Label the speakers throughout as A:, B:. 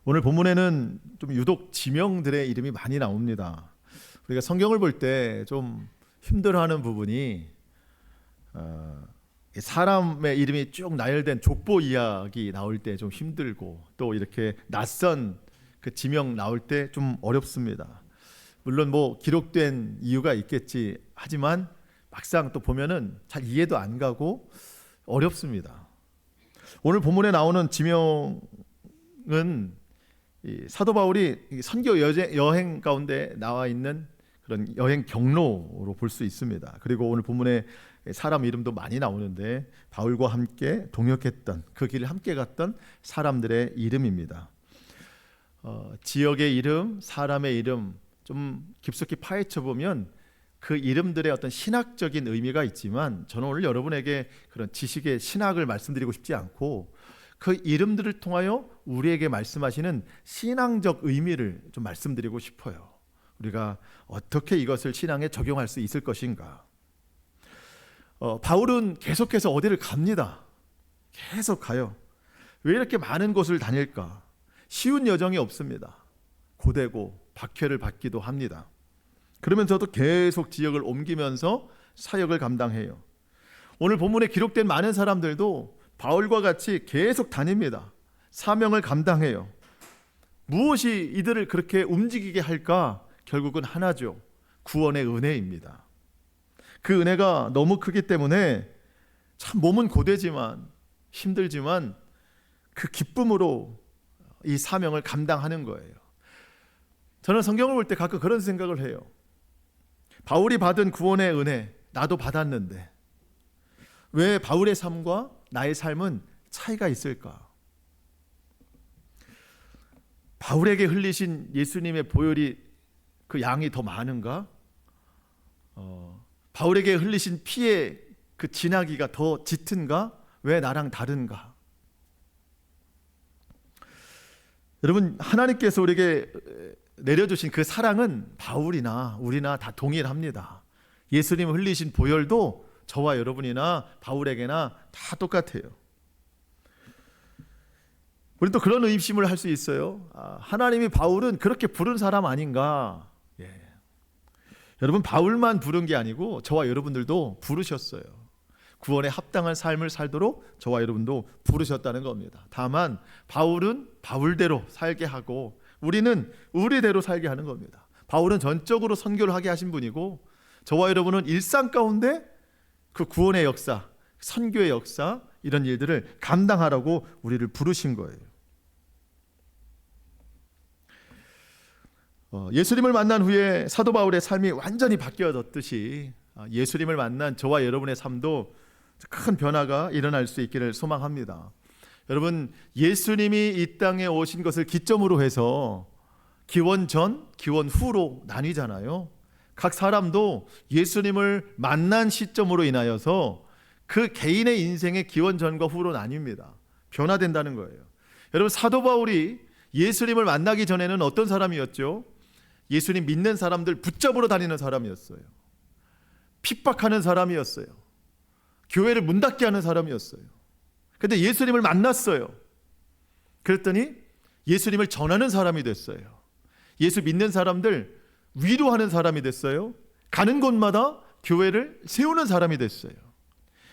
A: 오늘 본문에는 좀 유독 지명들의 이름이 많이 나옵니다. 우리가 성경을 볼 때 좀 힘들어하는 부분이 사람의 이름이 쭉 나열된 족보 이야기 나올 때 좀 힘들고, 또 이렇게 낯선 그 지명 나올 때 좀 어렵습니다. 물론 뭐 기록된 이유가 있겠지 하지만 막상 또 보면은 잘 이해도 안 가고 어렵습니다. 오늘 본문에 나오는 지명은 사도 바울이 선교 여행 가운데 나와 있는 그런 여행 경로로 볼 수 있습니다. 그리고 오늘 본문에 사람 이름도 많이 나오는데 바울과 함께 동역했던, 그 길을 함께 갔던 사람들의 이름입니다. 지역의 이름, 사람의 이름 좀 깊숙이 파헤쳐 보면 그 이름들의 어떤 신학적인 의미가 있지만, 저는 오늘 여러분에게 그런 지식의 신학을 말씀드리고 싶지 않고 그 이름들을 통하여 우리에게 말씀하시는 신앙적 의미를 좀 말씀드리고 싶어요. 우리가 어떻게 이것을 신앙에 적용할 수 있을 것인가. 바울은 계속해서 어디를 갑니다. 계속 가요. 왜 이렇게 많은 곳을 다닐까? 쉬운 여정이 없습니다. 고되고 박해를 받기도 합니다. 그러면서도 계속 지역을 옮기면서 사역을 감당해요. 오늘 본문에 기록된 많은 사람들도 바울과 같이 계속 다닙니다. 사명을 감당해요. 무엇이 이들을 그렇게 움직이게 할까? 결국은 하나죠. 구원의 은혜입니다. 그 은혜가 너무 크기 때문에 참 몸은 고되지만 힘들지만 그 기쁨으로 이 사명을 감당하는 거예요. 저는 성경을 볼 때 가끔 그런 생각을 해요. 바울이 받은 구원의 은혜 나도 받았는데 왜 바울의 삶과 나의 삶은 차이가 있을까? 바울에게 흘리신 예수님의 보혈이 그 양이 더 많은가? 바울에게 흘리신 피의 그 진하기가 더 짙은가? 왜 나랑 다른가? 여러분, 하나님께서 우리에게 내려주신 그 사랑은 바울이나 우리나 다 동일합니다. 예수님 흘리신 보혈도 저와 여러분이나 바울에게나 다 똑같아요. 우리 또 그런 의심을 할 수 있어요. 하나님이 바울은 그렇게 부른 사람 아닌가? 여러분, 바울만 부른 게 아니고 저와 여러분들도 부르셨어요. 구원에 합당한 삶을 살도록 저와 여러분도 부르셨다는 겁니다. 다만 바울은 바울대로 살게 하고 우리는 우리대로 살게 하는 겁니다. 바울은 전적으로 선교를 하게 하신 분이고 저와 여러분은 일상 가운데 그 구원의 역사, 선교의 역사, 이런 일들을 감당하라고 우리를 부르신 거예요. 예수님을 만난 후에 사도 바울의 삶이 완전히 바뀌어졌듯이 예수님을 만난 저와 여러분의 삶도 큰 변화가 일어날 수 있기를 소망합니다. 여러분, 예수님이 이 땅에 오신 것을 기점으로 해서 기원 전, 기원 후로 나뉘잖아요. 각 사람도 예수님을 만난 시점으로 인하여서 그 개인의 인생의 기원 전과 후로 나뉩니다. 변화된다는 거예요. 여러분, 사도 바울이 예수님을 만나기 전에는 어떤 사람이었죠? 예수님 믿는 사람들 붙잡으러 다니는 사람이었어요. 핍박하는 사람이었어요. 교회를 문 닫게 하는 사람이었어요. 그런데 예수님을 만났어요. 그랬더니 예수님을 전하는 사람이 됐어요. 예수 믿는 사람들 위로하는 사람이 됐어요. 가는 곳마다 교회를 세우는 사람이 됐어요.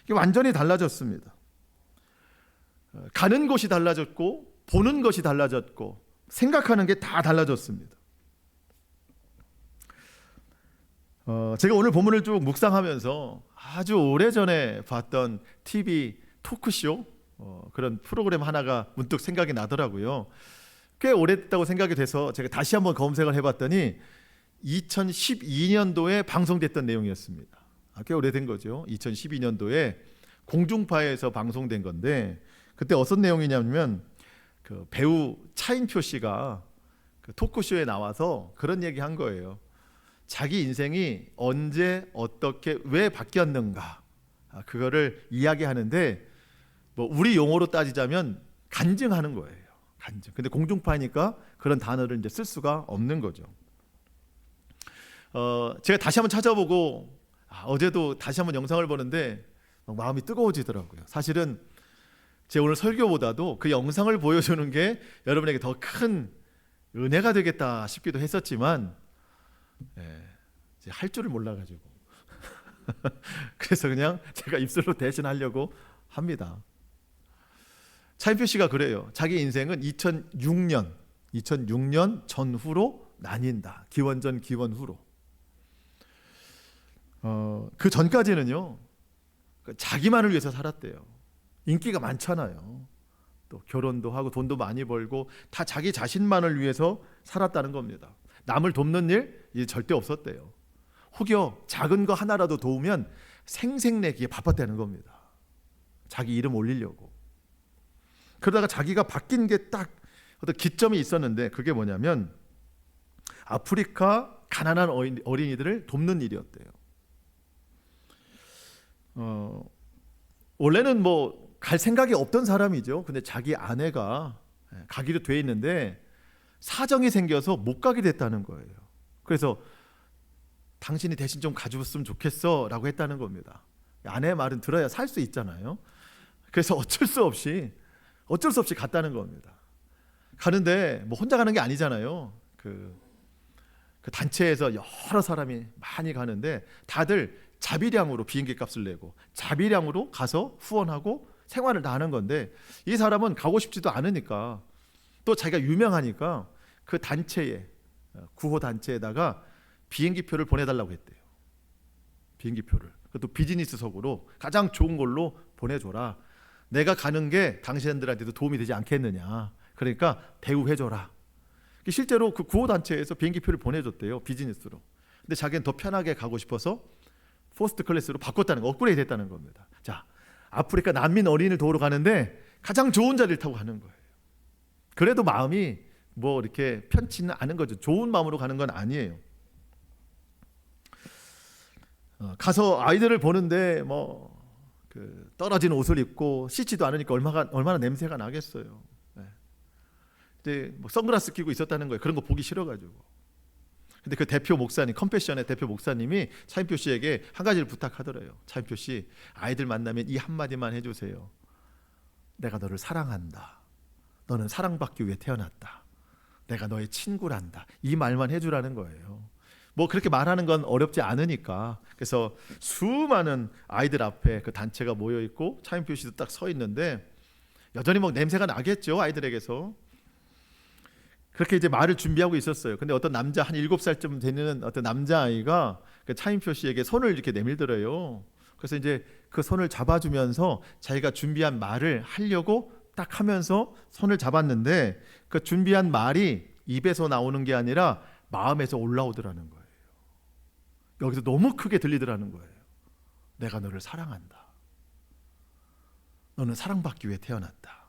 A: 이게 완전히 달라졌습니다. 가는 곳이 달라졌고 보는 것이 달라졌고 생각하는 게 다 달라졌습니다. 제가 오늘 본문을 쭉 묵상하면서 아주 오래전에 봤던 TV 토크쇼 그런 프로그램 하나가 문득 생각이 나더라고요. 꽤 오래됐다고 생각이 돼서 제가 다시 한번 검색을 해봤더니 2012년도에 방송됐던 내용이었습니다. 꽤 오래된 거죠. 2012년도에 공중파에서 방송된 건데, 그때 어떤 내용이냐면 그 배우 차인표 씨가 그 토크쇼에 나와서 그런 얘기 한 거예요. 자기 인생이 언제 어떻게 왜 바뀌었는가, 그거를 이야기하는데 뭐 우리 용어로 따지자면 간증하는 거예요. 간증. 근데 공중파니까 그런 단어를 이제 쓸 수가 없는 거죠. 제가 다시 한번 찾아보고 어제도 다시 한번 영상을 보는데 마음이 뜨거워지더라고요. 사실은 제 오늘 설교보다도 그 영상을 보여주는 게 여러분에게 더 큰 은혜가 되겠다 싶기도 했었지만 이제 할 줄을 몰라가지고 그래서 그냥 제가 입술로 대신하려고 합니다. 차인표 씨가 그래요. 자기 인생은 2006년 전후로 나뉜다. 기원전 기원후로. 그 전까지는요, 자기만을 위해서 살았대요. 인기가 많잖아요. 또 결혼도 하고 돈도 많이 벌고 다 자기 자신만을 위해서 살았다는 겁니다. 남을 돕는 일 이제 절대 없었대요. 혹여 작은 거 하나라도 도우면 생색내기에 바빴다는 겁니다. 자기 이름 올리려고. 그러다가 자기가 바뀐 게 딱 어떤 기점이 있었는데 그게 뭐냐면 아프리카 가난한 어린이들을 돕는 일이었대요. 원래는 뭐 갈 생각이 없던 사람이죠. 근데 자기 아내가 가기로 돼 있는데 사정이 생겨서 못 가게 됐다는 거예요. 그래서 당신이 대신 좀 가줬으면 좋겠어 라고 했다는 겁니다. 아내의 말은 들어야 살 수 있잖아요. 그래서 어쩔 수 없이 갔다는 겁니다. 가는데 뭐 혼자 가는 게 아니잖아요. 그 단체에서 여러 사람이 많이 가는데 다들 자비량으로 비행기 값을 내고 자비량으로 가서 후원하고 생활을 다 하는 건데 이 사람은 가고 싶지도 않으니까 또 자기가 유명하니까 그 단체에 구호 단체에다가 비행기표를 보내달라고 했대요. 비행기표를. 그것도 비즈니스석으로 가장 좋은 걸로 보내줘라. 내가 가는 게 당신들한테도 도움이 되지 않겠느냐. 그러니까 대우해줘라. 실제로 그 구호단체에서 비행기표를 보내줬대요. 비즈니스로. 근데 자기는 더 편하게 가고 싶어서 퍼스트 클래스로 바꿨다는 거, 업그레이드 했다는 겁니다. 자, 아프리카 난민 어린이를 도우러 가는데 가장 좋은 자리를 타고 가는 거예요. 그래도 마음이 뭐 이렇게 편치는 않은 거죠. 좋은 마음으로 가는 건 아니에요. 가서 아이들을 보는데 뭐 그 떨어진 옷을 입고 씻지도 않으니까 얼마나 냄새가 나겠어요. 근데 뭐 선글라스 끼고 있었다는 거예요. 그런 거 보기 싫어가지고. 근데 그 대표 목사님, 컴패션의 대표 목사님이 차인표 씨에게 한 가지를 부탁하더래요. 차인표 씨, 아이들 만나면 이 한마디만 해주세요. 내가 너를 사랑한다. 너는 사랑받기 위해 태어났다. 내가 너의 친구란다. 이 말만 해주라는 거예요. 뭐 그렇게 말하는 건 어렵지 않으니까. 그래서 수많은 아이들 앞에 그 단체가 모여 있고 차인표 씨도 딱 서 있는데 여전히 뭐 냄새가 나겠죠, 아이들에게서. 그렇게 이제 말을 준비하고 있었어요. 근데 어떤 남자 한 7살쯤 되는 어떤 남자아이가 그 차인표 씨에게 손을 이렇게 내밀더래요. 그래서 이제 그 손을 잡아주면서 자기가 준비한 말을 하려고 딱 하면서 손을 잡았는데 그 준비한 말이 입에서 나오는 게 아니라 마음에서 올라오더라는 거예요. 여기서 너무 크게 들리더라는 거예요. 내가 너를 사랑한다. 너는 사랑받기 위해 태어났다.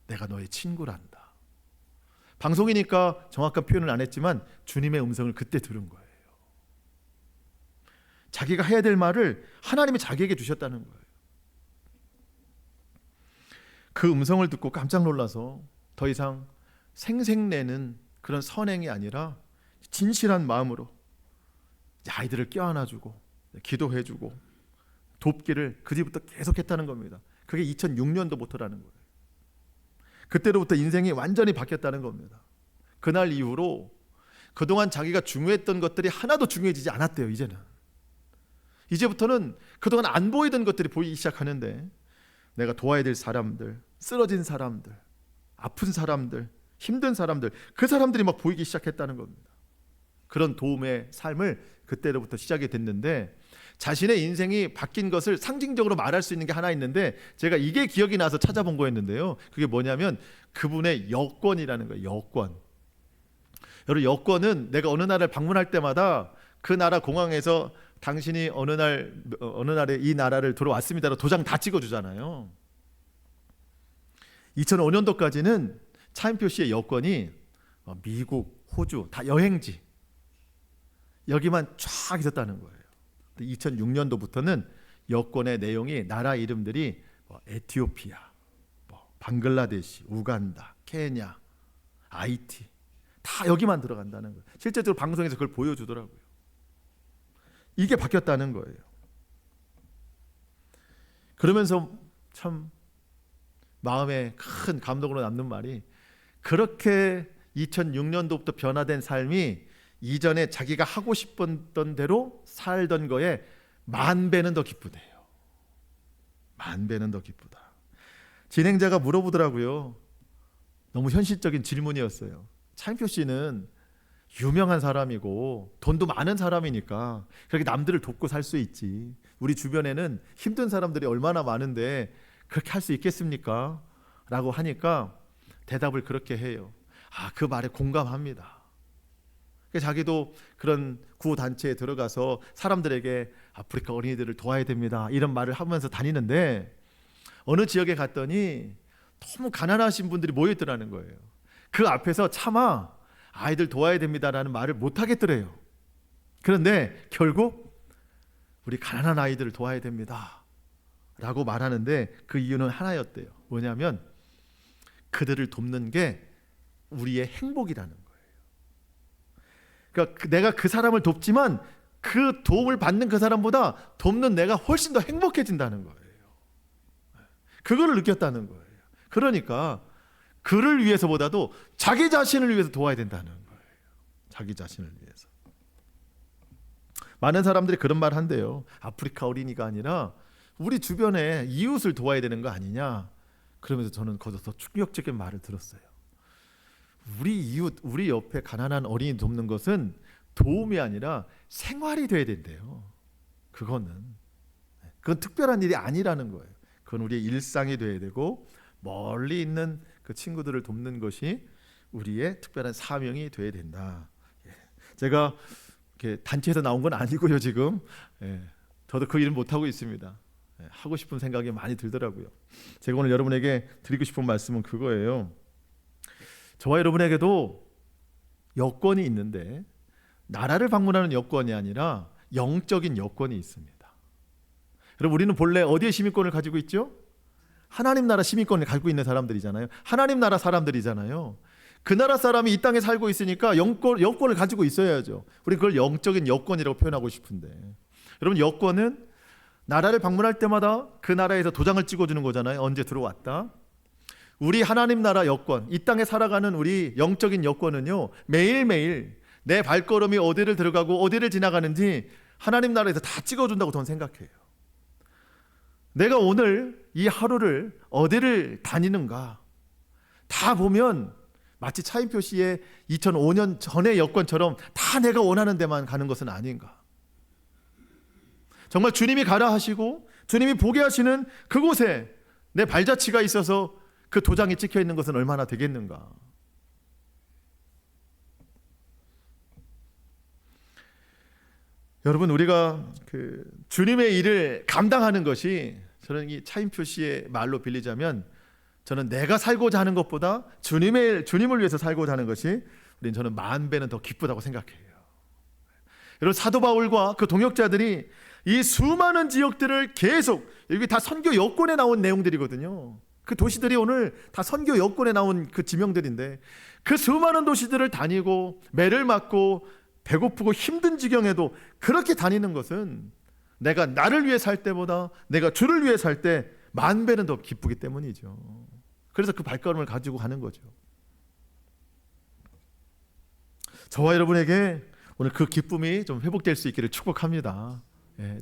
A: 내가 너의 친구란다. 방송이니까 정확한 표현을 안 했지만 주님의 음성을 그때 들은 거예요. 자기가 해야 될 말을 하나님이 자기에게 주셨다는 거예요. 그 음성을 듣고 깜짝 놀라서 더 이상 생색내는 그런 선행이 아니라 진실한 마음으로 아이들을 껴안아주고 기도해주고 돕기를 그 뒤부터 계속했다는 겁니다. 그게 2006년도부터라는 거예요. 그때로부터 인생이 완전히 바뀌었다는 겁니다. 그날 이후로 그동안 자기가 중요했던 것들이 하나도 중요해지지 않았대요. 이제부터는 그동안 안 보이던 것들이 보이기 시작하는데 내가 도와야 될 사람들, 쓰러진 사람들, 아픈 사람들, 힘든 사람들, 그 사람들이 막 보이기 시작했다는 겁니다. 그런 도움의 삶을 그때로부터 시작이 됐는데 자신의 인생이 바뀐 것을 상징적으로 말할 수 있는 게 하나 있는데 제가 이게 기억이 나서 찾아본 거였는데요. 그게 뭐냐면 그분의 여권이라는 거예요. 여권. 여러분, 여권은 내가 어느 나라를 방문할 때마다 그 나라 공항에서 당신이 어느 날에 이 나라를 들어왔습니다라고 도장 다 찍어주잖아요. 2005년도까지는 차인표 씨의 여권이 미국, 호주 다 여행지 여기만 쫙 있었다는 거예요. 2006년도부터는 여권의 내용이 나라 이름들이 에티오피아, 방글라데시, 우간다, 케냐, 아이티 다 여기만 들어간다는 거예요. 실제로 방송에서 그걸 보여주더라고요. 이게 바뀌었다는 거예요. 그러면서 참 마음에 큰 감동으로 남는 말이, 그렇게 2006년도부터 변화된 삶이 이전에 자기가 하고 싶었던 대로 살던 거에 10,000배는 더 기쁘대요. 10,000배는 더 기쁘다. 진행자가 물어보더라고요. 너무 현실적인 질문이었어요. 차인표 씨는 유명한 사람이고 돈도 많은 사람이니까 그렇게 남들을 돕고 살 수 있지. 우리 주변에는 힘든 사람들이 얼마나 많은데 그렇게 할 수 있겠습니까? 라고 하니까 대답을 그렇게 해요. 그 말에 공감합니다. 자기도 그런 구호단체에 들어가서 사람들에게 아프리카 어린이들을 도와야 됩니다, 이런 말을 하면서 다니는데, 어느 지역에 갔더니 너무 가난하신 분들이 모여있더라는 거예요. 그 앞에서 차마 아이들 도와야 됩니다라는 말을 못 하겠더래요. 그런데 결국 우리 가난한 아이들을 도와야 됩니다 라고 말하는데, 그 이유는 하나였대요. 뭐냐면 그들을 돕는 게 우리의 행복이라는 거예요. 그러니까 내가 그 사람을 돕지만 그 도움을 받는 그 사람보다 돕는 내가 훨씬 더 행복해진다는 거예요. 그거를 느꼈다는 거예요. 그러니까 그를 위해서보다도 자기 자신을 위해서 도와야 된다는 거예요. 자기 자신을 위해서. 많은 사람들이 그런 말 한대요. 아프리카 어린이가 아니라 우리 주변에 이웃을 도와야 되는 거 아니냐. 그러면서 저는 거기서 충격적인 말을 들었어요. 우리 이웃, 우리 옆에 가난한 어린이 돕는 것은 도움이 아니라 생활이 돼야 된대요. 그건 특별한 일이 아니라는 거예요. 그건 우리의 일상이 돼야 되고, 멀리 있는 그 친구들을 돕는 것이 우리의 특별한 사명이 돼야 된다. 제가 이렇게 단체에서 나온 건 아니고요, 지금. 저도 그 일은 못 하고 있습니다. 하고 싶은 생각이 많이 들더라고요. 제가 오늘 여러분에게 드리고 싶은 말씀은 그거예요. 저와 여러분에게도 여권이 있는데 나라를 방문하는 여권이 아니라 영적인 여권이 있습니다. 여러분, 우리는 본래 어디에 시민권을 가지고 있죠? 하나님 나라 시민권을 가지고 있는 사람들이잖아요. 하나님 나라 사람들이잖아요. 그 나라 사람이 이 땅에 살고 있으니까 여권을 가지고 있어야죠. 우리 그걸 영적인 여권이라고 표현하고 싶은데, 여러분, 여권은 나라를 방문할 때마다 그 나라에서 도장을 찍어주는 거잖아요. 언제 들어왔다. 우리 하나님 나라 여권, 이 땅에 살아가는 우리 영적인 여권은요, 매일매일 내 발걸음이 어디를 들어가고 어디를 지나가는지 하나님 나라에서 다 찍어준다고 저는 생각해요. 내가 오늘 이 하루를 어디를 다니는가 다 보면 마치 차인표 씨의 2005년 전의 여권처럼 다 내가 원하는 데만 가는 것은 아닌가. 정말 주님이 가라 하시고 주님이 보게 하시는 그곳에 내 발자취가 있어서 그 도장이 찍혀 있는 것은 얼마나 되겠는가. 여러분, 우리가 그 주님의 일을 감당하는 것이, 저는 이 차인표 씨의 말로 빌리자면, 저는 내가 살고자 하는 것보다 주님을 위해서 살고자 하는 것이 저는 10,000배는 더 기쁘다고 생각해요. 여러분, 사도 바울과 그 동역자들이 이 수많은 지역들을 계속, 여기 다 선교 여권에 나온 내용들이거든요. 그 도시들이 오늘 다 선교 여권에 나온 그 지명들인데, 그 수많은 도시들을 다니고 매를 맞고 배고프고 힘든 지경에도 그렇게 다니는 것은 내가 나를 위해 살 때보다 내가 주를 위해 살 때 10,000배는 더 기쁘기 때문이죠. 그래서 그 발걸음을 가지고 가는 거죠. 저와 여러분에게 오늘 그 기쁨이 좀 회복될 수 있기를 축복합니다.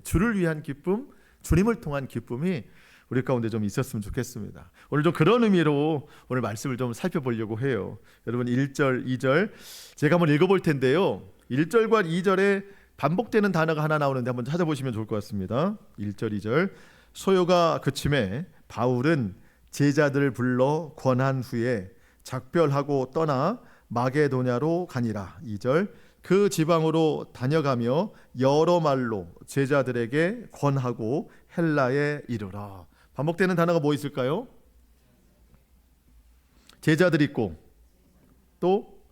A: 주를 위한 기쁨, 주님을 통한 기쁨이 우리 가운데 좀 있었으면 좋겠습니다. 오늘 좀 그런 의미로 오늘 말씀을 좀 살펴보려고 해요. 여러분, 1절, 2절 제가 한번 읽어볼 텐데요. 1절과 2절에 반복되는 단어가 하나 나오는데 한번 찾아보시면 좋을 것 같습니다. 1절, 2절. 소요가 그침에 바울은 제자들을 불러 권한 후에 작별하고 떠나 마게도냐로 가니라. 2절. 그 지방으로 다녀가며 여러 말로 제자들에게 권하고 헬라에 이르라. 반복되는 단어가 뭐 있을까요? 제자들 있고 또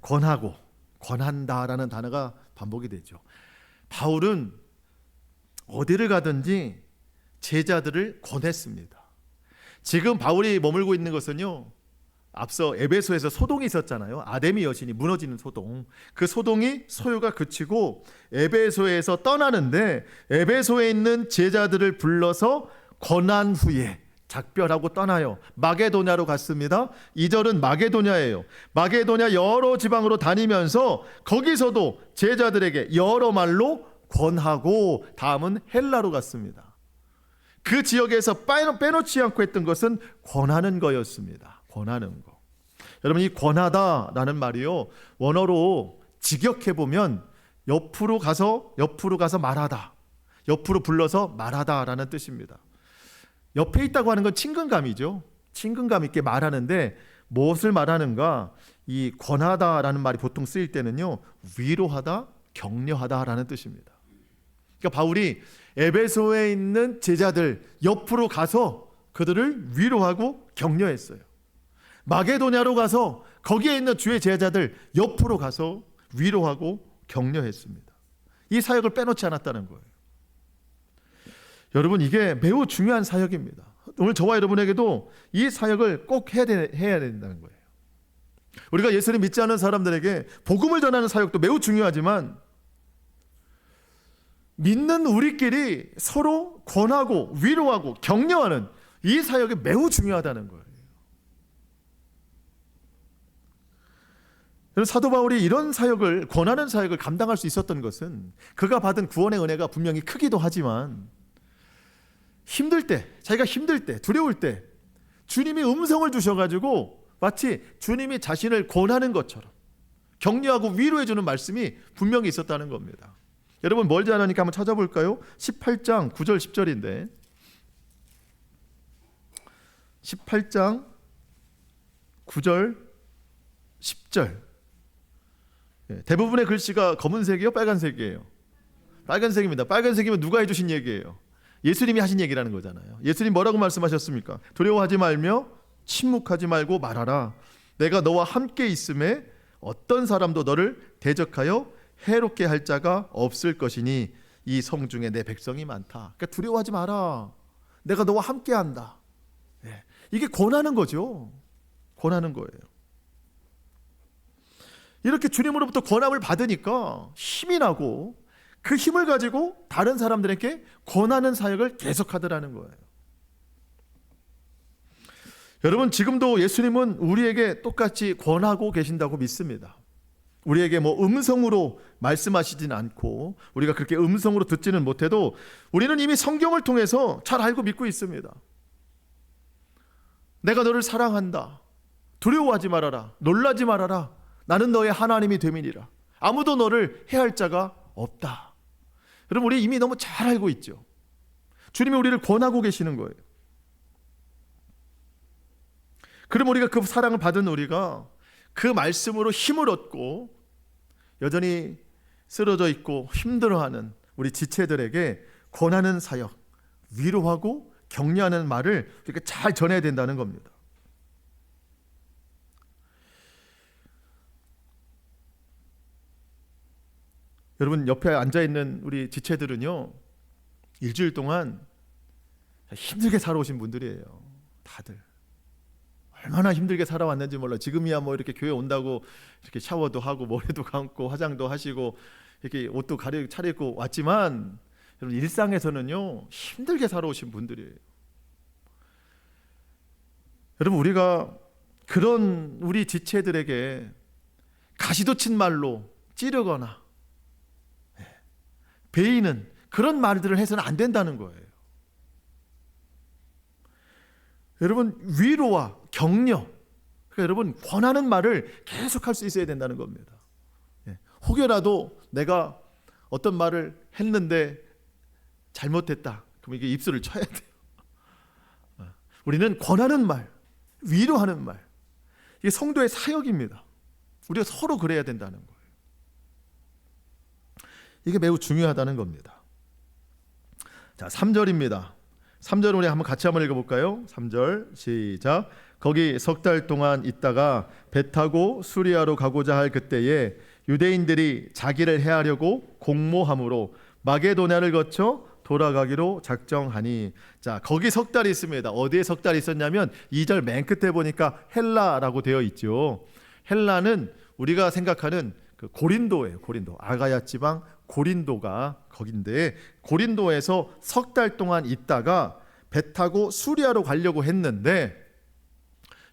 A: 권하고 권한다라는 단어가 반복이 되죠. 바울은 어디를 가든지 제자들을 권했습니다. 지금 바울이 머물고 있는 것은요, 앞서 에베소에서 소동이 있었잖아요. 아데미 여신이 무너지는 소동. 그 소동이 소요가 그치고 에베소에서 떠나는데, 에베소에 있는 제자들을 불러서 권한 후에 작별하고 떠나요. 마게도냐로 갔습니다. 2절은 마게도냐예요. 마게도냐 여러 지방으로 다니면서 거기서도 제자들에게 여러 말로 권하고 다음은 헬라로 갔습니다. 그 지역에서 빼놓지 않고 했던 것은 권하는 거였습니다. 권하는 거. 여러분, 이 권하다라는 말이요, 원어로 직역해 보면 옆으로 가서 말하다, 옆으로 불러서 말하다라는 뜻입니다. 옆에 있다고 하는 건 친근감이죠. 친근감 있게 말하는데 무엇을 말하는가? 이 권하다라는 말이 보통 쓰일 때는요, 위로하다, 격려하다라는 뜻입니다. 그러니까 바울이 에베소에 있는 제자들 옆으로 가서 그들을 위로하고 격려했어요. 마게도냐로 가서 거기에 있는 주의 제자들 옆으로 가서 위로하고 격려했습니다. 이 사역을 빼놓지 않았다는 거예요. 여러분, 이게 매우 중요한 사역입니다. 오늘 저와 여러분에게도 이 사역을 꼭 해야 된다는 거예요. 우리가 예수를 믿지 않는 사람들에게 복음을 전하는 사역도 매우 중요하지만 믿는 우리끼리 서로 권하고 위로하고 격려하는 이 사역이 매우 중요하다는 거예요. 사도 바울이 이런 사역을, 권하는 사역을 감당할 수 있었던 것은 그가 받은 구원의 은혜가 분명히 크기도 하지만 힘들 때, 자기가 힘들 때, 두려울 때 주님이 음성을 주셔가지고 마치 주님이 자신을 권하는 것처럼 격려하고 위로해주는 말씀이 분명히 있었다는 겁니다. 여러분, 멀지 않으니까 한번 찾아볼까요? 18장 9절 10절인데 18장 9절 10절, 대부분의 글씨가 검은색이에요? 빨간색이에요? 빨간색입니다. 빨간색이면 누가 해주신 얘기예요? 예수님이 하신 얘기라는 거잖아요. 예수님 뭐라고 말씀하셨습니까? 두려워하지 말며 침묵하지 말고 말하라. 내가 너와 함께 있음에 어떤 사람도 너를 대적하여 해롭게 할 자가 없을 것이니 이 성 중에 내 백성이 많다. 그러니까 두려워하지 마라. 내가 너와 함께 한다. 이게 권하는 거죠. 권하는 거예요. 이렇게 주님으로부터 권함을 받으니까 힘이 나고 그 힘을 가지고 다른 사람들에게 권하는 사역을 계속하더라는 거예요. 여러분, 지금도 예수님은 우리에게 똑같이 권하고 계신다고 믿습니다. 우리에게 음성으로 말씀하시진 않고 우리가 그렇게 음성으로 듣지는 못해도 우리는 이미 성경을 통해서 잘 알고 믿고 있습니다. 내가 너를 사랑한다. 두려워하지 말아라. 놀라지 말아라. 나는 너의 하나님이 됨이니라. 아무도 너를 해할 자가 없다. 여러분, 우리 이미 너무 잘 알고 있죠. 주님이 우리를 권하고 계시는 거예요. 그럼 우리가 그 사랑을 받은 우리가 그 말씀으로 힘을 얻고 여전히 쓰러져 있고 힘들어하는 우리 지체들에게 권하는 사역, 위로하고 격려하는 말을 이렇게 잘 전해야 된다는 겁니다. 여러분, 옆에 앉아있는 우리 지체들은요, 일주일 동안 힘들게 살아오신 분들이에요. 다들 얼마나 힘들게 살아왔는지 몰라. 지금이야 이렇게 교회 온다고 이렇게 샤워도 하고 머리도 감고 화장도 하시고 이렇게 옷도 차려입고 왔지만 여러분, 일상에서는요 힘들게 살아오신 분들이에요. 여러분, 우리가 그런 우리 지체들에게 가시도 친 말로 찌르거나 베이는 그런 말들을 해서는 안 된다는 거예요. 여러분, 위로와 격려, 그러니까 여러분 권하는 말을 계속할 수 있어야 된다는 겁니다. 혹여라도 내가 어떤 말을 했는데 잘못했다, 그럼 이게 입술을 쳐야 돼요. 우리는 권하는 말, 위로하는 말, 이게 성도의 사역입니다. 우리가 서로 그래야 된다는 거예요. 이게 매우 중요하다는 겁니다. 자, 3절입니다. 3절 우리 같이 한번 읽어볼까요? 3절 시작. 거기 석 달 동안 있다가 배 타고 수리아로 가고자 할 그때에 유대인들이 자기를 해하려고 공모함으로 마게도냐를 거쳐 돌아가기로 작정하니. 자, 거기 석 달이 있습니다. 어디에 석 달이 있었냐면 2절 맨 끝에 보니까 헬라라고 되어 있죠. 헬라는 우리가 생각하는 그 고린도예요. 고린도, 아가야 지방 고린도가 거긴데, 고린도에서 석 달 동안 있다가 배 타고 수리아로 가려고 했는데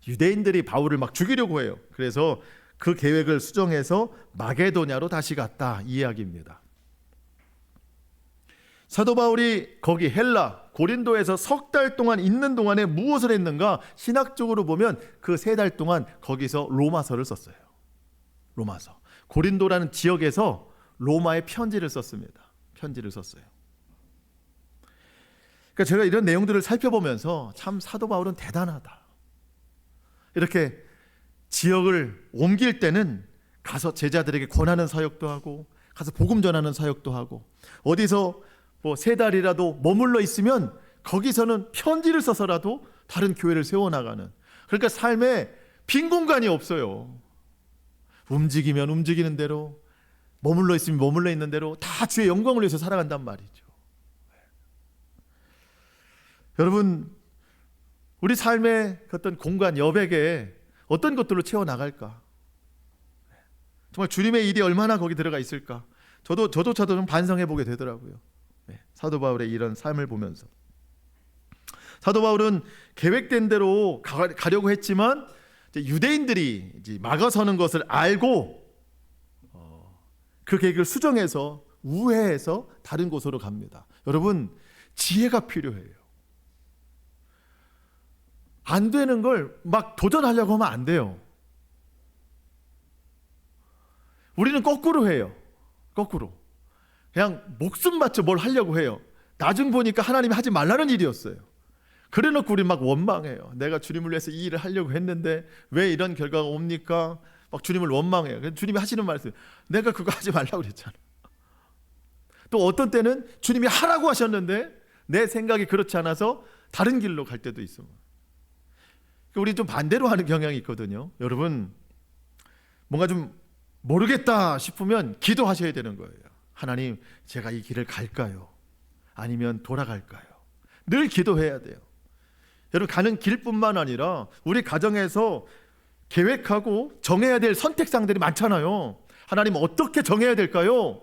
A: 유대인들이 바울을 막 죽이려고 해요. 그래서 그 계획을 수정해서 마게도냐로 다시 갔다, 이 이야기입니다. 사도 바울이 거기 헬라 고린도에서 석 달 동안 있는 동안에 무엇을 했는가? 신학적으로 보면 그 3달 동안 거기서 로마서를 썼어요. 로마서. 고린도라는 지역에서 로마의 편지를 썼습니다. 편지를 썼어요. 그러니까 제가 이런 내용들을 살펴보면서 참 사도 바울은 대단하다. 이렇게 지역을 옮길 때는 가서 제자들에게 권하는 사역도 하고, 가서 복음 전하는 사역도 하고, 어디서 3달이라도 머물러 있으면 거기서는 편지를 써서라도 다른 교회를 세워나가는, 그러니까 삶에 빈 공간이 없어요. 움직이면 움직이는 대로, 머물러 있으면 머물러 있는 대로 다 주의 영광을 위해서 살아간단 말이죠. 여러분, 우리 삶의 어떤 공간, 여백에 어떤 것들로 채워나갈까? 정말 주님의 일이 얼마나 거기 들어가 있을까? 저도 좀 반성해보게 되더라고요. 사도 바울의 이런 삶을 보면서. 사도 바울은 계획된 대로 가려고 했지만 유대인들이 이제 막아서는 것을 알고 그 계획을 수정해서 우회해서 다른 곳으로 갑니다. 여러분, 지혜가 필요해요. 안 되는 걸 막 도전하려고 하면 안 돼요. 우리는 거꾸로 해요. 거꾸로. 그냥 목숨 바쳐 뭘 하려고 해요. 나중 보니까 하나님이 하지 말라는 일이었어요. 그래놓고 우리 막 원망해요. 내가 주님을 위해서 이 일을 하려고 했는데 왜 이런 결과가 옵니까? 막 주님을 원망해요. 주님이 하시는 말씀, 내가 그거 하지 말라고 그랬잖아. 또 어떤 때는 주님이 하라고 하셨는데 내 생각이 그렇지 않아서 다른 길로 갈 때도 있어. 우리 좀 반대로 하는 경향이 있거든요. 여러분, 뭔가 좀 모르겠다 싶으면 기도하셔야 되는 거예요. 하나님, 제가 이 길을 갈까요? 아니면 돌아갈까요? 늘 기도해야 돼요. 여러분, 가는 길뿐만 아니라 우리 가정에서 계획하고 정해야 될 선택사항들이 많잖아요. 하나님, 어떻게 정해야 될까요?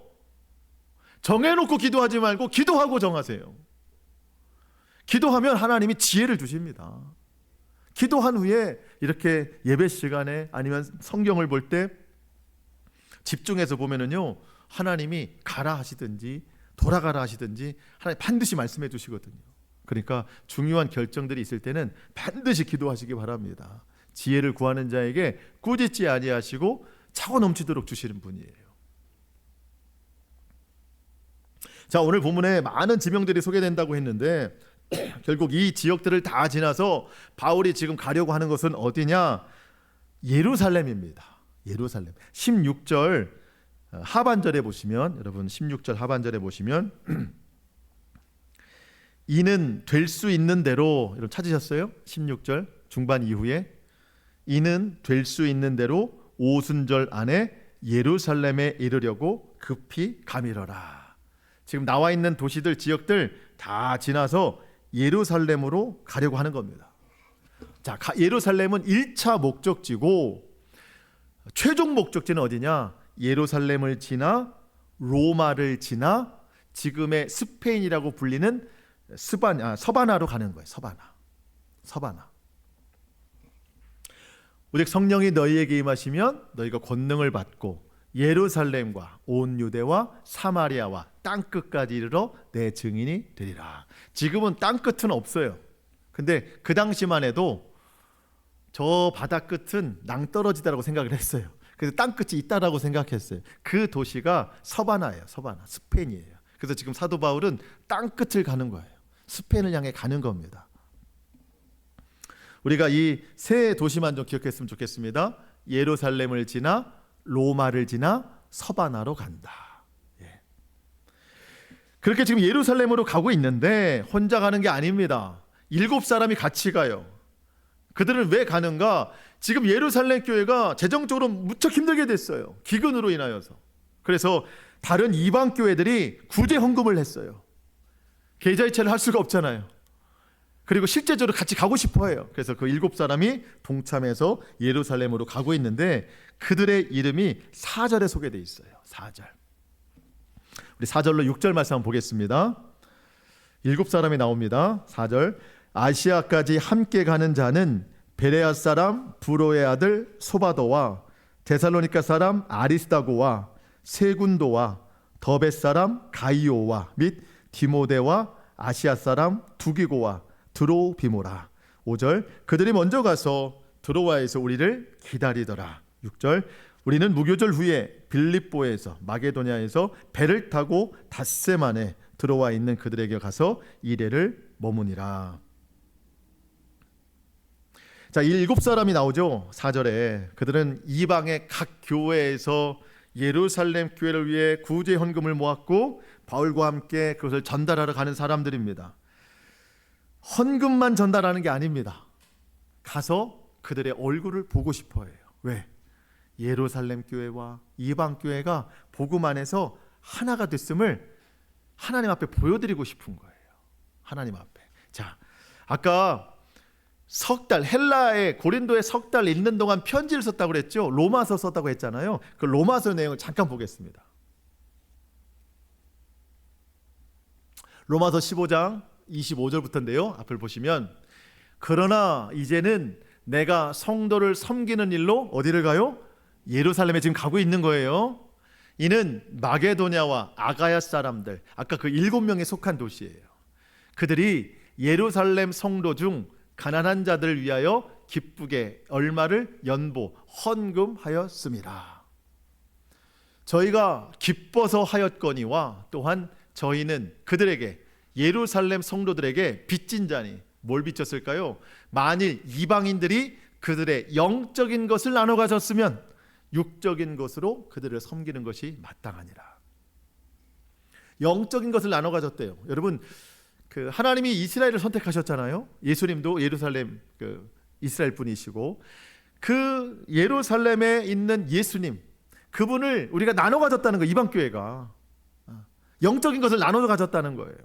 A: 정해놓고 기도하지 말고 기도하고 정하세요. 기도하면 하나님이 지혜를 주십니다. 기도한 후에 이렇게 예배 시간에 아니면 성경을 볼 때 집중해서 보면은요, 하나님이 가라 하시든지 돌아가라 하시든지 하나님 반드시 말씀해 주시거든요. 그러니까 중요한 결정들이 있을 때는 반드시 기도하시기 바랍니다. 지혜를 구하는 자에게 꾸짖지 아니하시고 차고 넘치도록 주시는 분이에요. 자, 오늘 본문에 많은 지명들이 소개된다고 했는데 결국 이 지역들을 다 지나서 바울이 지금 가려고 하는 것은 어디냐? 예루살렘입니다. 예루살렘. 16절 하반절에 보시면, 여러분 16절 하반절에 보시면 이는 될 수 있는 대로, 여러분 찾으셨어요? 16절 중반 이후에 이는 될 수 있는 대로 오순절 안에 예루살렘에 이르려고 급히 가미러라. 지금 나와 있는 도시들, 지역들 다 지나서 예루살렘으로 가려고 하는 겁니다. 자, 예루살렘은 1차 목적지고 최종 목적지는 어디냐? 예루살렘을 지나 로마를 지나 지금의 스페인이라고 불리는 서바나로 가는 거예요. 서바나. 오직 성령이 너희에게 임하시면 너희가 권능을 받고 예루살렘과 온 유대와 사마리아와 땅끝까지 이르러 내 증인이 되리라. 지금은 땅끝은 없어요. 근데 그 당시만 해도 저 바다 끝은 낭떠러지다라고 생각을 했어요. 그래서 땅끝이 있다라고 생각했어요. 그 도시가 서바나예요. 서바나, 스페인이에요. 그래서 지금 사도 바울은 땅끝을 가는 거예요. 스페인을 향해 가는 겁니다. 우리가 이 세 도시만 좀 기억했으면 좋겠습니다. 예루살렘을 지나 로마를 지나 서바나로 간다. 예. 그렇게 지금 예루살렘으로 가고 있는데 혼자 가는 게 아닙니다. 7사람이 같이 가요. 그들은 왜 가는가? 지금 예루살렘 교회가 재정적으로 무척 힘들게 됐어요. 기근으로 인하여서. 그래서 다른 이방 교회들이 구제 헌금을 했어요. 계좌이체를 할 수가 없잖아요. 그리고 실제적으로 같이 가고 싶어 해요. 그래서 그 7사람이 동참해서 예루살렘으로 가고 있는데 그들의 이름이 4절에 소개되어 있어요. 4절. 우리 4절로 6절 말씀 한번 보겠습니다. 7사람이 나옵니다. 4절. 아시아까지 함께 가는 자는 베레아 사람 브로의 아들 소바도와 데살로니가 사람 아리스다고와 세군도와 더베 사람 가이오와 및 디모데와 아시아 사람 두기고와 드로비모라. 5절. 그들이 먼저 가서 드로아에서 우리를 기다리더라. 6절. 우리는 무교절 후에 빌립보에서 마게도냐에서 배를 타고 닷새만에 들어와 있는 그들에게 가서 이레를 머무니라. 자, 7사람이 나오죠. 4절에 그들은 이방의 각 교회에서 예루살렘 교회를 위해 구제 헌금을 모았고 바울과 함께 그것을 전달하러 가는 사람들입니다. 헌금만 전달하는 게 아닙니다. 가서 그들의 얼굴을 보고 싶어 해요. 왜? 예루살렘 교회와 이방 교회가 복음 안에서 하나가 됐음을 하나님 앞에 보여드리고 싶은 거예요. 하나님 앞에. 자, 아까 석 달, 헬라의 고린도에 석 달 있는 동안 편지를 썼다고 그랬죠. 로마서 썼다고 했잖아요. 그 로마서 내용을 잠깐 보겠습니다. 로마서 15장 25절부터인데요. 앞을 보시면, 그러나 이제는 내가 성도를 섬기는 일로 어디를 가요? 예루살렘에 지금 가고 있는 거예요. 이는 마게도냐와 아가야 사람들, 아까 그 7명에 속한 도시예요. 그들이 예루살렘 성도 중 가난한 자들을 위하여 기쁘게 얼마를 연보 헌금하였습니다. 저희가 기뻐서 하였거니와 또한 저희는 그들에게, 예루살렘 성도들에게 빚진 자니 뭘 빚졌을까요? 만일 이방인들이 그들의 영적인 것을 나눠 가졌으면 육적인 것으로 그들을 섬기는 것이 마땅하니라. 영적인 것을 나눠 가졌대요. 여러분, 그 하나님이 이스라엘을 선택하셨잖아요. 예수님도 예루살렘 이스라엘 분이시고, 그 예루살렘에 있는 예수님, 그분을 우리가 나눠 가졌다는 거. 이방 교회가 영적인 것을 나눠 가졌다는 거예요.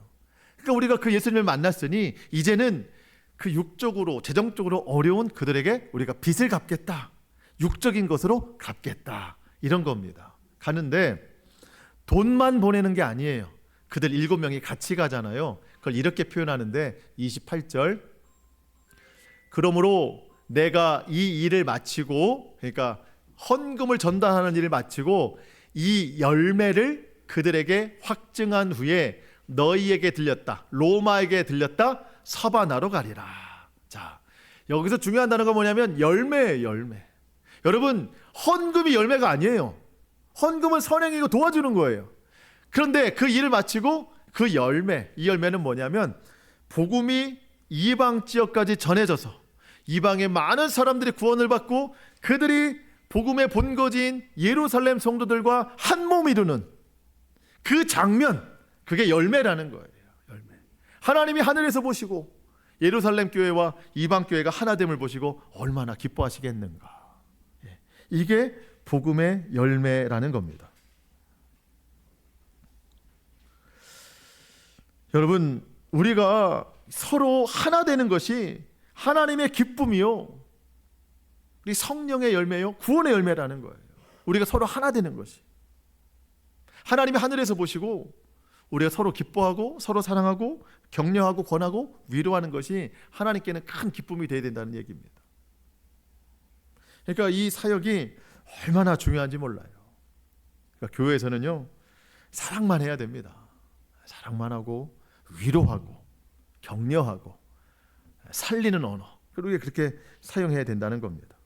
A: 그러니까 우리가 그 예수님을 만났으니 이제는 그 육적으로, 재정적으로 어려운 그들에게 우리가 빚을 갚겠다, 육적인 것으로 갚겠다, 이런 겁니다. 가는데 돈만 보내는 게 아니에요. 그들 7명이 같이 가잖아요. 그걸 이렇게 표현하는데 28절. 그러므로 내가 이 일을 마치고, 그러니까 헌금을 전달하는 일을 마치고 이 열매를 그들에게 확증한 후에 너희에게 들렸다, 로마에게 들렸다, 서바나로 가리라. 자, 여기서 중요한 단어가 뭐냐면 열매예요. 열매. 여러분, 헌금이 열매가 아니에요. 헌금은 선행이고 도와주는 거예요. 그런데 그 일을 마치고 그 열매, 이 열매는 뭐냐면 복음이 이방 지역까지 전해져서 이방의 많은 사람들이 구원을 받고 그들이 복음의 본거지인 예루살렘 성도들과 한 몸 이루는 그 장면, 그게 열매라는 거예요. 열매. 하나님이 하늘에서 보시고 예루살렘 교회와 이방 교회가 하나됨을 보시고 얼마나 기뻐하시겠는가. 이게 복음의 열매라는 겁니다. 여러분, 우리가 서로 하나 되는 것이 하나님의 기쁨이요, 우리 성령의 열매요, 구원의 열매라는 거예요. 우리가 서로 하나 되는 것이, 하나님이 하늘에서 보시고 우리가 서로 기뻐하고 서로 사랑하고 격려하고 권하고 위로하는 것이 하나님께는 큰 기쁨이 되어야 된다는 얘기입니다. 그러니까 이 사역이 얼마나 중요한지 몰라요. 그러니까 교회에서는요, 사랑만 해야 됩니다. 사랑만 하고 위로하고 격려하고 살리는 언어, 그리고 그렇게 사용해야 된다는 겁니다.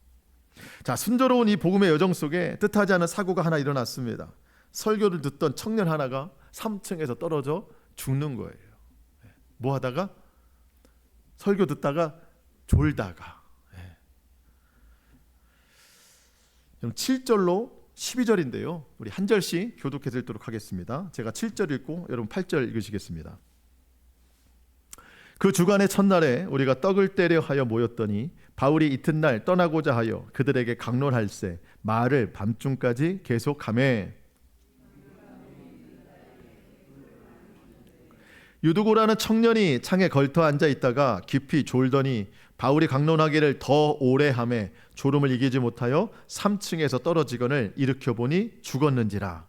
A: 자, 순조로운 이 복음의 여정 속에 뜻하지 않은 사고가 하나 일어났습니다. 설교를 듣던 청년 하나가 3층에서 떨어져 죽는 거예요. 뭐 하다가? 설교 듣다가 졸다가. 7절로 12절인데요. 우리 한 절씩 교독해서 읽도록 하겠습니다. 제가 7절 읽고 여러분 8절 읽으시겠습니다. 그 주간의 첫날에 우리가 떡을 떼려 하여 모였더니 바울이 이튿날 떠나고자 하여 그들에게 강론할세 말을 밤중까지 계속하매 유두고라는 청년이 창에 걸터 앉아 있다가 깊이 졸더니 바울이 강론하기를 더 오래 하매 졸음을 이기지 못하여 3층에서 떨어지거늘 일으켜 보니 죽었는지라.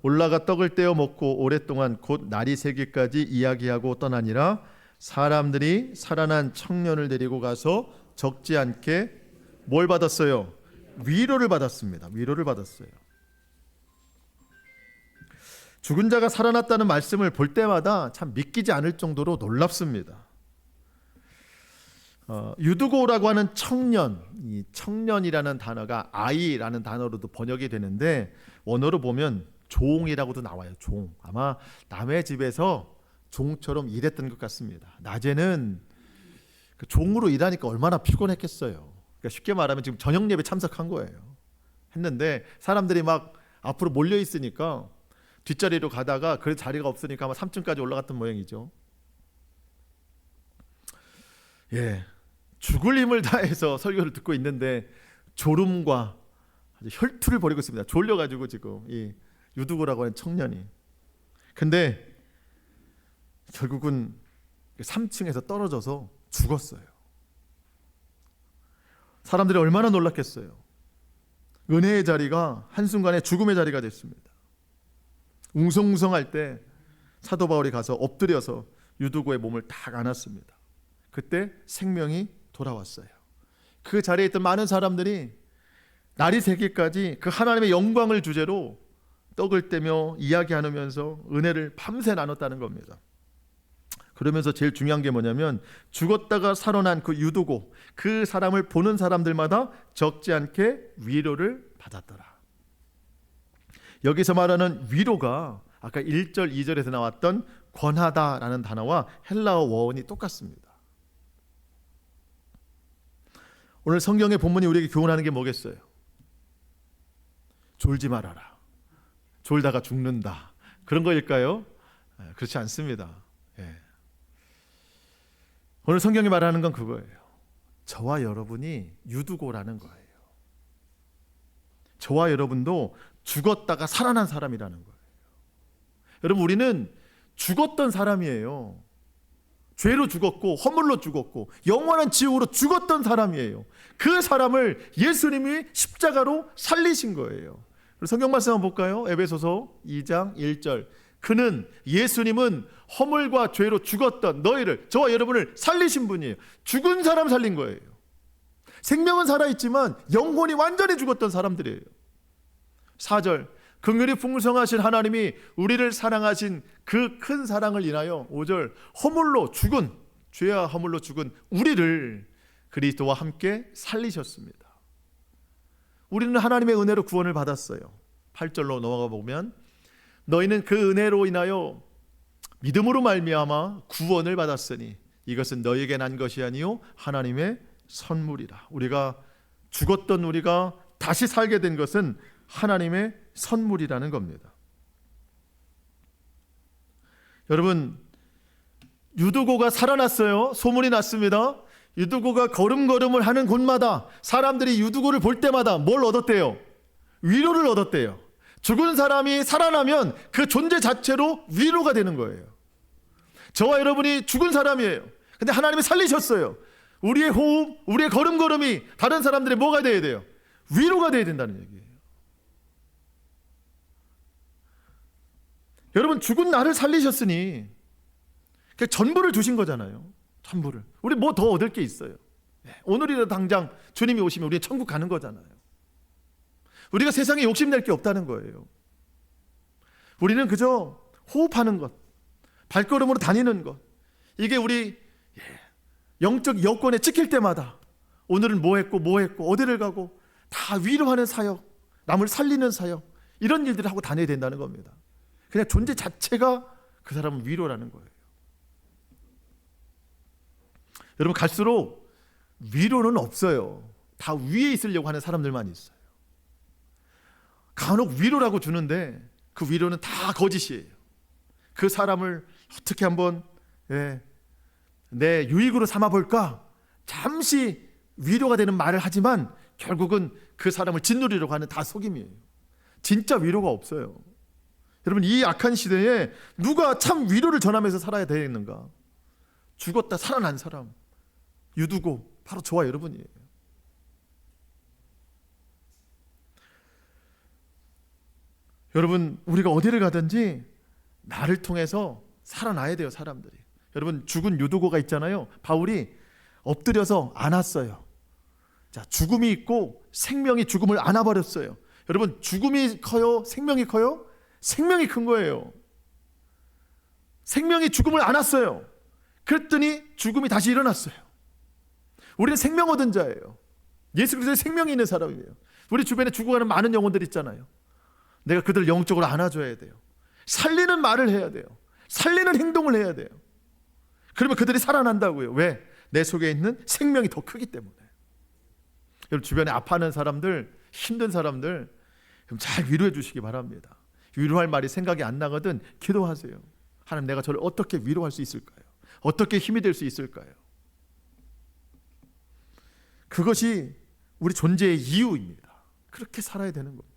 A: 올라가 떡을 떼어 먹고 오랫동안 곧 날이 새기까지 이야기하고 떠나니라. 사람들이 살아난 청년을 데리고 가서 적지 않게 뭘 받았어요? 위로를 받았습니다. 위로를 받았어요. 죽은 자가 살아났다는 말씀을 볼 때마다 참 믿기지 않을 정도로 놀랍습니다. 유두고라고 하는 청년, 이 청년이라는 단어가 아이라는 단어로도 번역이 되는데 원어로 보면 종이라고도 나와요. 종. 아마 남의 집에서 종처럼 일했던 것 같습니다. 낮에는 그 종으로 일하니까 얼마나 피곤했겠어요. 그러니까 쉽게 말하면 지금 저녁 예배 참석한 거예요. 했는데 사람들이 막 앞으로 몰려 있으니까 뒷자리로 가다가 그 자리가 없으니까 아마 3층까지 올라갔던 모양이죠. 예, 죽을 힘을 다해서 설교를 듣고 있는데 졸음과 혈투를 벌이고 있습니다. 졸려가지고 지금 이 유두고라고 하는 청년이. 근데 결국은 3층에서 떨어져서 죽었어요. 사람들이 얼마나 놀랐겠어요. 은혜의 자리가 한순간에 죽음의 자리가 됐습니다. 웅성웅성할 때 사도 바울이 가서 엎드려서 유두고의 몸을 딱 안았습니다. 그때 생명이 돌아왔어요. 그 자리에 있던 많은 사람들이 날이 새기까지 그 하나님의 영광을 주제로 떡을 떼며 이야기하면서 은혜를 밤새 나눴다는 겁니다. 그러면서 제일 중요한 게 뭐냐면 죽었다가 살아난 그 유두고, 그 사람을 보는 사람들마다 적지 않게 위로를 받았더라. 여기서 말하는 위로가 아까 1절 2절에서 나왔던 권하다라는 단어와 헬라어 원이 똑같습니다. 오늘 성경의 본문이 우리에게 교훈하는 게 뭐겠어요? 졸지 말아라. 졸다가 죽는다. 그런 거일까요? 그렇지 않습니다. 예. 오늘 성경이 말하는 건 그거예요. 저와 여러분이 유두고라는 거예요. 저와 여러분도 죽었다가 살아난 사람이라는 거예요. 여러분, 우리는 죽었던 사람이에요. 죄로 죽었고 허물로 죽었고 영원한 지옥으로 죽었던 사람이에요. 그 사람을 예수님이 십자가로 살리신 거예요. 성경 말씀 한번 볼까요? 에베소서 2장 1절. 그는, 예수님은 허물과 죄로 죽었던 너희를, 저와 여러분을 살리신 분이에요. 죽은 사람 살린 거예요. 생명은 살아있지만 영혼이 완전히 죽었던 사람들이에요. 4절. 긍휼이 풍성하신 하나님이 우리를 사랑하신 그 큰 사랑을 인하여 5절. 허물로 죽은, 죄와 허물로 죽은 우리를 그리스도와 함께 살리셨습니다. 우리는 하나님의 은혜로 구원을 받았어요. 8절로 넘어가 보면 너희는 그 은혜로 인하여 믿음으로 말미암아 구원을 받았으니 이것은 너희에게 난 것이 아니요 하나님의 선물이라. 우리가 죽었던 우리가 다시 살게 된 것은 하나님의 선물이라는 겁니다. 여러분, 유두고가 살아났어요. 소문이 났습니다. 유두고가 걸음걸음을 하는 곳마다 사람들이 유두고를 볼 때마다 뭘 얻었대요? 위로를 얻었대요. 죽은 사람이 살아나면 그 존재 자체로 위로가 되는 거예요. 저와 여러분이 죽은 사람이에요. 근데 하나님이 살리셨어요. 우리의 호흡, 우리의 걸음걸음이 다른 사람들의 뭐가 돼야 돼요? 위로가 돼야 된다는 얘기예요. 여러분, 죽은 나를 살리셨으니 전부를 주신 거잖아요. 전부를. 우리 뭐 더 얻을 게 있어요? 오늘이라도 당장 주님이 오시면 우리 천국 가는 거잖아요. 우리가 세상에 욕심낼 게 없다는 거예요. 우리는 그저 호흡하는 것, 발걸음으로 다니는 것, 이게 우리 영적 여건에 찍힐 때마다 오늘은 뭐 했고 어디를 가고 다 위로하는 사역, 남을 살리는 사역, 이런 일들을 하고 다녀야 된다는 겁니다. 그냥 존재 자체가 그 사람은 위로라는 거예요. 여러분, 갈수록 위로는 없어요. 다 위에 있으려고 하는 사람들만 있어요. 간혹 위로라고 주는데 그 위로는 다 거짓이에요. 그 사람을 어떻게 한번 내 유익으로 삼아볼까? 잠시 위로가 되는 말을 하지만 결국은 그 사람을 짓누리려고 하는 다 속임이에요. 진짜 위로가 없어요. 여러분, 이 악한 시대에 누가 참 위로를 전하면서 살아야 되겠는가? 죽었다 살아난 사람, 유두고, 바로 저와 여러분이에요. 여러분, 우리가 어디를 가든지 나를 통해서 살아나야 돼요, 사람들이. 여러분, 죽은 유두고가 있잖아요. 바울이 엎드려서 안았어요. 자, 죽음이 있고 생명이 죽음을 안아버렸어요. 여러분, 죽음이 커요? 생명이 커요? 생명이 큰 거예요. 생명이 죽음을 안았어요. 그랬더니 죽음이 다시 일어났어요. 우리는 생명 얻은 자예요. 예수 그리스도의 생명이 있는 사람이에요. 우리 주변에 죽어가는 많은 영혼들 있잖아요. 내가 그들을 영적으로 안아줘야 돼요. 살리는 말을 해야 돼요. 살리는 행동을 해야 돼요. 그러면 그들이 살아난다고요. 왜? 내 속에 있는 생명이 더 크기 때문에. 여러분, 주변에 아파하는 사람들, 힘든 사람들 잘 위로해 주시기 바랍니다. 위로할 말이 생각이 안 나거든 기도하세요. 하나님, 내가 저를 어떻게 위로할 수 있을까요? 어떻게 힘이 될 수 있을까요? 그것이 우리 존재의 이유입니다. 그렇게 살아야 되는 겁니다.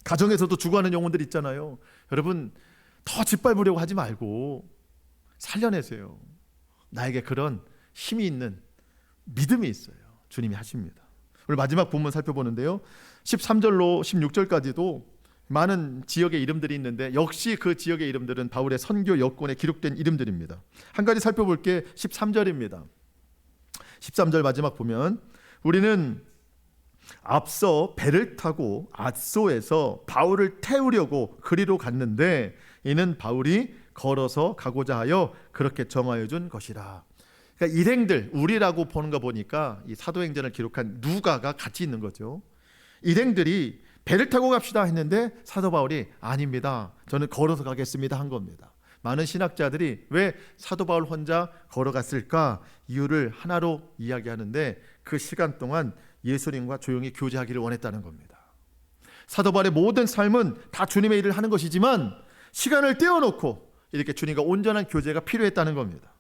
A: 가정에서도 죽어가는 영혼들 있잖아요. 여러분, 더 짓밟으려고 하지 말고 살려내세요. 나에게 그런 힘이 있는 믿음이 있어요. 주님이 하십니다. 오늘 마지막 본문 살펴보는데요, 13절로 16절까지도 많은 지역의 이름들이 있는데 역시 그 지역의 이름들은 바울의 선교 여권에 기록된 이름들입니다. 한 가지 살펴볼 게 13절입니다. 13절 마지막 보면, 우리는 앞서 배를 타고 앗소에서 바울을 태우려고 그리로 갔는데 이는 바울이 걸어서 가고자 하여 그렇게 정하여 준 것이라. 그러니까 일행들, 우리라고 보는 거 보니까 이 사도행전을 기록한 누가가 같이 있는 거죠. 일행들이 배를 타고 갑시다 했는데 사도 바울이 아닙니다, 저는 걸어서 가겠습니다 한 겁니다. 많은 신학자들이 왜 사도 바울 혼자 걸어갔을까 이유를 하나로 이야기하는데, 그 시간 동안 예수님과 조용히 교제하기를 원했다는 겁니다. 사도 바울의 모든 삶은 다 주님의 일을 하는 것이지만 시간을 떼어놓고 이렇게 주님과 온전한 교제가 필요했다는 겁니다.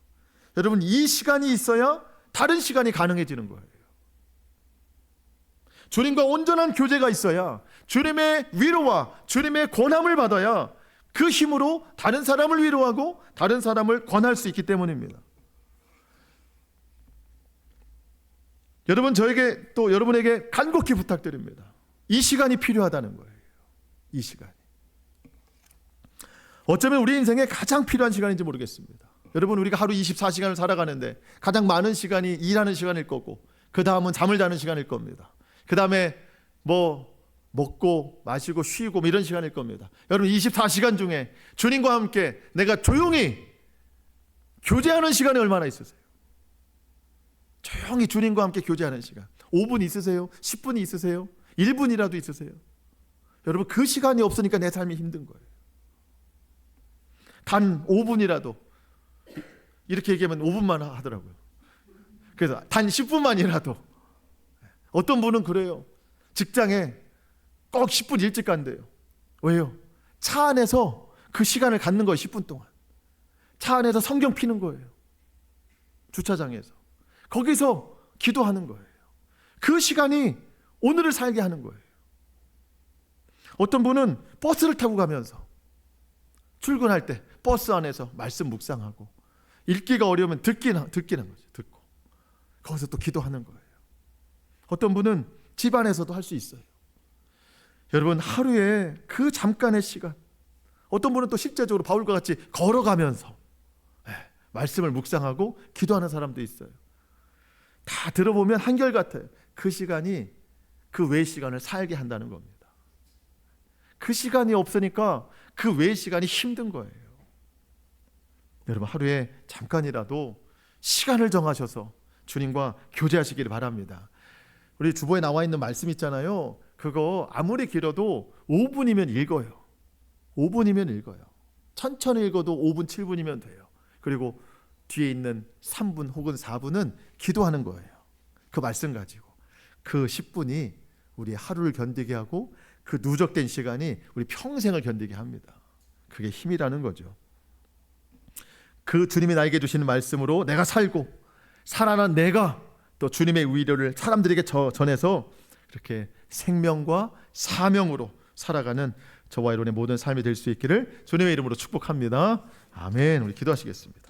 A: 여러분, 이 시간이 있어야 다른 시간이 가능해지는 거예요. 주님과 온전한 교제가 있어야, 주님의 위로와 주님의 권함을 받아야 그 힘으로 다른 사람을 위로하고 다른 사람을 권할 수 있기 때문입니다. 여러분, 저에게 또 여러분에게 간곡히 부탁드립니다. 이 시간이 필요하다는 거예요. 이 시간이. 어쩌면 우리 인생에 가장 필요한 시간인지 모르겠습니다. 여러분, 우리가 하루 24시간을 살아가는데 가장 많은 시간이 일하는 시간일 거고, 그 다음은 잠을 자는 시간일 겁니다. 그 다음에 먹고 마시고 쉬고 이런 시간일 겁니다. 여러분, 24시간 중에 주님과 함께 내가 조용히 교제하는 시간이 얼마나 있으세요? 조용히 주님과 함께 교제하는 시간 5분 있으세요? 10분이 있으세요? 1분이라도 있으세요? 여러분, 그 시간이 없으니까 내 삶이 힘든 거예요. 단 5분이라도, 이렇게 얘기하면 5분만 하더라고요. 그래서 단 10분만이라도. 어떤 분은 그래요. 직장에 꼭 10분 일찍 간대요. 왜요? 차 안에서 그 시간을 갖는 거예요. 10분 동안 차 안에서 성경 피는 거예요. 주차장에서 거기서 기도하는 거예요. 그 시간이 오늘을 살게 하는 거예요. 어떤 분은 버스를 타고 가면서 출근할 때 버스 안에서 말씀 묵상하고, 읽기가 어려우면 듣기는 거죠. 듣고 거기서 또 기도하는 거예요. 어떤 분은 집 안에서도 할 수 있어요. 여러분, 하루에 그 잠깐의 시간, 어떤 분은 또 실제적으로 바울과 같이 걸어가면서 말씀을 묵상하고 기도하는 사람도 있어요. 다 들어보면 한결같아요. 그 시간이 그 외의 시간을 살게 한다는 겁니다. 그 시간이 없으니까 그 외의 시간이 힘든 거예요. 여러분, 하루에 잠깐이라도 시간을 정하셔서 주님과 교제하시기를 바랍니다. 우리 주보에 나와 있는 말씀 있잖아요. 그거 아무리 길어도 5분이면 읽어요. 5분이면 읽어요. 천천히 읽어도 5분, 7분이면 돼요. 그리고 뒤에 있는 3분 혹은 4분은 기도하는 거예요. 그 말씀 가지고. 그 10분이 우리 하루를 견디게 하고 그 누적된 시간이 우리 평생을 견디게 합니다. 그게 힘이라는 거죠. 그 주님이 나에게 주시는 말씀으로 내가 살고 살아난 내가 또 주님의 위로를 사람들에게 전해서 그렇게 생명과 사명으로 살아가는 저와 여러분의 모든 삶이 될 수 있기를 주님의 이름으로 축복합니다. 아멘. 우리 기도하시겠습니다.